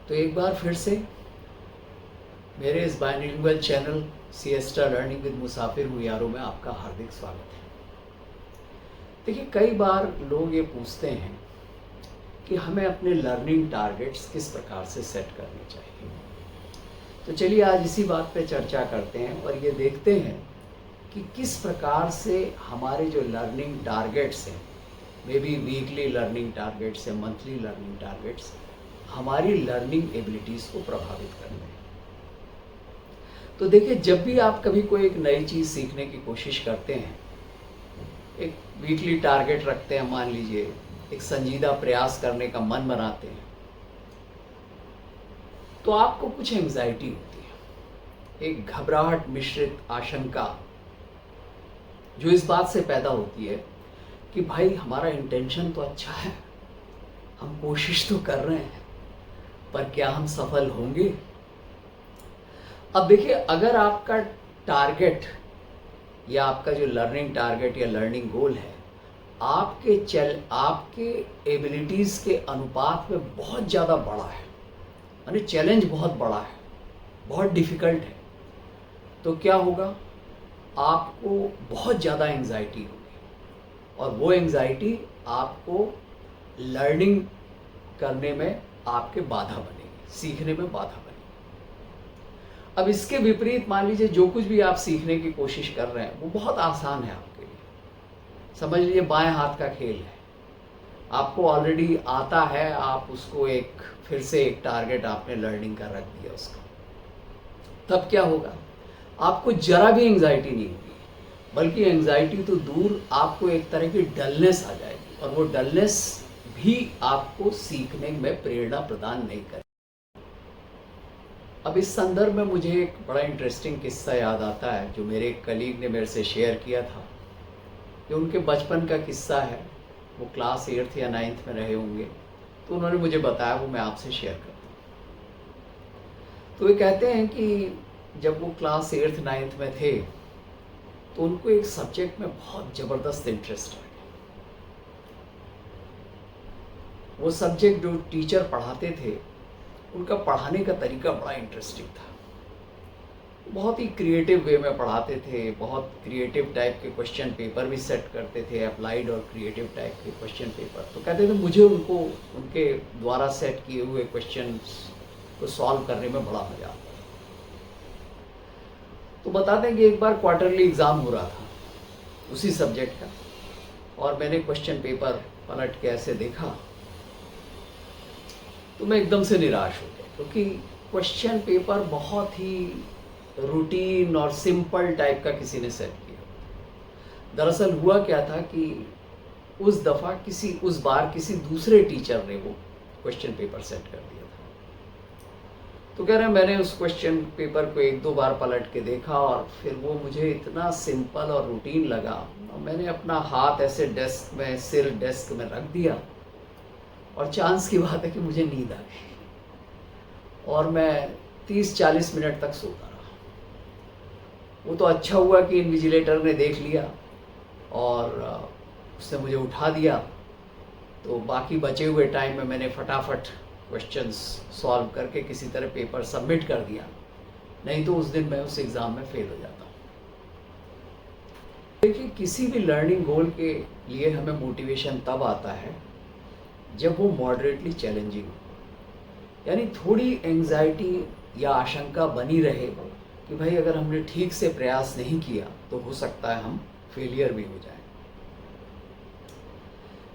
तो एक बार फिर से मेरे इस bilingual channel siesta learning with मुसाफिर हुयारों में आपका हार्दिक स्वागत है। देखिए, कई बार लोग ये पूछते हैं कि हमें अपने लर्निंग टारगेट्स किस प्रकार से सेट करने चाहिए। तो चलिए आज इसी बात पे चर्चा करते हैं और ये देखते हैं कि किस प्रकार से हमारे जो लर्निंग टारगेट्स हैं, may be weekly learning targets या मंथली लर्निंग टारगेट्स, हमारी लर्निंग एबिलिटीज़ को प्रभावित कर रहे हैं। तो देखिए, जब भी आप कभी कोई एक नई चीज़ सीखने की कोशिश करते हैं, एक वीकली टारगेट रखते हैं, मान लीजिए एक संजीदा प्रयास करने का मन बनाते हैं, तो आपको कुछ एंग्जाइटी होती है, एक घबराहट मिश्रित आशंका जो इस बात से पैदा होती है कि भाई हमारा इंटेंशन तो अच्छा है, हम कोशिश तो कर रहे हैं, पर क्या हम सफल होंगे। अब देखिए, अगर आपका टारगेट या आपका जो लर्निंग टारगेट या लर्निंग गोल है आपके एबिलिटीज़ के अनुपात में बहुत ज़्यादा बड़ा है, यानी चैलेंज बहुत बड़ा है, बहुत डिफ़िकल्ट है, तो क्या होगा, आपको बहुत ज़्यादा एंग्जाइटी होगी और वो एंग्जाइटी आपको लर्निंग करने में आपके बाधा बनेगी, सीखने में बाधा बनेगी। अब इसके विपरीत मान लीजिए जो कुछ भी आप सीखने की कोशिश कर रहे हैं वो बहुत आसान है आपके लिए। समझ लीजिए बाएं हाथ का खेल है, आपको ऑलरेडी आता है, आप उसको एक फिर से एक टारगेट आपने लर्निंग का रख दिया उसका, तब क्या होगा, आपको जरा भी एंग्जाइटी नहीं होगी, बल्कि एंग्जाइटी तो दूर, आपको एक तरह की डलनेस आ जाएगी और वो डलनेस भी आपको सीखने में प्रेरणा प्रदान नहीं करेगी। अब इस संदर्भ में मुझे एक बड़ा इंटरेस्टिंग किस्सा याद आता है जो मेरे एक कलीग ने मेरे से शेयर किया था। जो उनके बचपन का किस्सा है, वो क्लास 8th या 9th में रहे होंगे, तो उन्होंने मुझे बताया, वो मैं आपसे शेयर करता हूँ। तो वे कहते हैं कि जब वो क्लास 8th 9th में थे तो उनको एक सब्जेक्ट में बहुत ज़बरदस्त इंटरेस्ट आ गया। वो सब्जेक्ट जो टीचर पढ़ाते थे, उनका पढ़ाने का तरीका बड़ा इंटरेस्टिंग था, बहुत ही क्रिएटिव वे में पढ़ाते थे, बहुत क्रिएटिव टाइप के क्वेश्चन पेपर भी सेट करते थे, अप्लाइड और क्रिएटिव टाइप के क्वेश्चन पेपर। तो कहते थे मुझे उनके द्वारा सेट किए हुए क्वेश्चन को सॉल्व करने में बड़ा मजा आता था। तो बताते हैं कि एक बार क्वार्टरली एग्ज़ाम हो रहा था उसी सब्जेक्ट का, और मैंने क्वेश्चन पेपर पलट के ऐसे देखा तो मैं एकदम से निराश हो गया, क्योंकि क्वेश्चन पेपर बहुत ही रूटीन और सिंपल टाइप का किसी ने सेट किया। दरअसल हुआ क्या था कि उस बार किसी दूसरे टीचर ने वो क्वेश्चन पेपर सेट कर दिया था। तो कह रहे हैं मैंने उस क्वेश्चन पेपर को 1-2 बार पलट के देखा और फिर वो मुझे इतना सिंपल और रूटीन लगा, और मैंने अपना हाथ ऐसे सिर डेस्क में रख दिया, और चांस की बात है कि मुझे नींद आ गई और मैं 30-40 मिनट तक सोता रहा। वो तो अच्छा हुआ कि इन्विजिलेटर ने देख लिया और उसने मुझे उठा दिया, तो बाकी बचे हुए टाइम में मैंने फटाफट क्वेश्चंस सॉल्व करके किसी तरह पेपर सबमिट कर दिया, नहीं तो उस दिन मैं उस एग्ज़ाम में फेल हो जाता। देखिए, किसी भी लर्निंग गोल के लिए हमें मोटिवेशन तब आता है जब वो मॉडरेटली चैलेंजिंग हो, यानी थोड़ी एंग्जाइटी या आशंका बनी रहे कि भाई अगर हमने ठीक से प्रयास नहीं किया तो हो सकता है हम फेलियर भी हो जाए।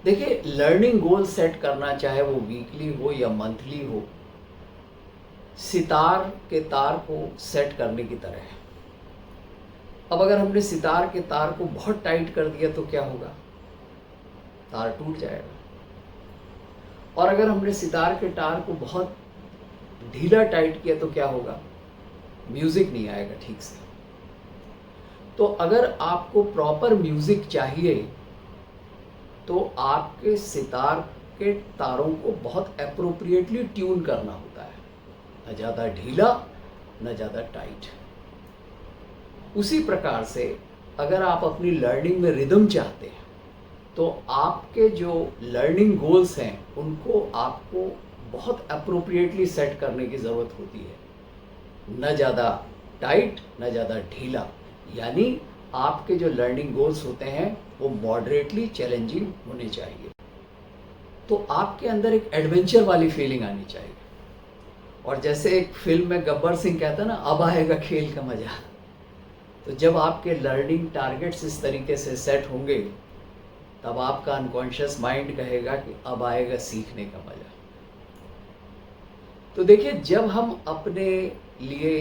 देखिए, लर्निंग गोल सेट करना, चाहे वो वीकली हो या मंथली हो, सितार के तार को सेट करने की तरह है। अब अगर हमने सितार के तार को बहुत टाइट कर दिया तो क्या होगा, तार टूट जाएगा। और अगर हमने सितार के तार को बहुत ढीला टाइट किया तो क्या होगा, म्यूज़िक नहीं आएगा ठीक से। तो अगर आपको प्रॉपर म्यूज़िक चाहिए तो आपके सितार के तारों को बहुत एप्रोप्रिएटली ट्यून करना होता है, न ज़्यादा ढीला न ज़्यादा टाइट। उसी प्रकार से अगर आप अपनी लर्निंग में रिदम चाहते हैं तो आपके जो लर्निंग गोल्स हैं उनको आपको बहुत अप्रोप्रिएटली सेट करने की ज़रूरत होती है, न ज़्यादा टाइट न ज़्यादा ढीला। यानी आपके जो लर्निंग गोल्स होते हैं वो मॉडरेटली चैलेंजिंग होने चाहिए। तो आपके अंदर एक एडवेंचर वाली फीलिंग आनी चाहिए। और जैसे एक फिल्म में गब्बर सिंह कहता है ना, अब आएगा खेल का मज़ा। तो जब आपके लर्निंग टारगेट्स इस तरीके से सेट होंगे, तब आपका अनकॉन्शियस माइंड कहेगा कि अब आएगा सीखने का मज़ा। तो देखिए, जब हम अपने लिए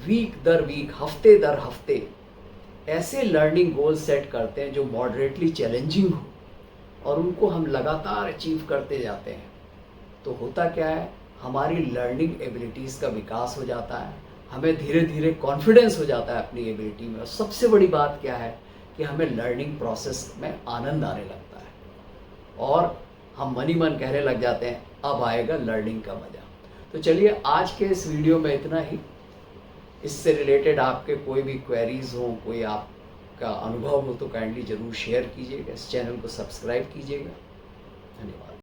वीक दर वीक, हफ्ते दर हफ्ते ऐसे लर्निंग गोल सेट करते हैं जो मॉडरेटली चैलेंजिंग हो और उनको हम लगातार अचीव करते जाते हैं, तो होता क्या है, हमारी लर्निंग एबिलिटीज़ का विकास हो जाता है, हमें धीरे धीरे कॉन्फिडेंस हो जाता है अपनी एबिलिटी में। और सबसे बड़ी बात क्या है कि हमें लर्निंग प्रोसेस में आनंद आने लगता है और हम मन ही मन कहने लग जाते हैं, अब आएगा लर्निंग का मज़ा। तो चलिए, आज के इस वीडियो में इतना ही। इससे रिलेटेड आपके कोई भी क्वेरीज़ हो, कोई आपका अनुभव हो, तो काइंडली ज़रूर शेयर कीजिएगा। इस चैनल को सब्सक्राइब कीजिएगा। धन्यवाद।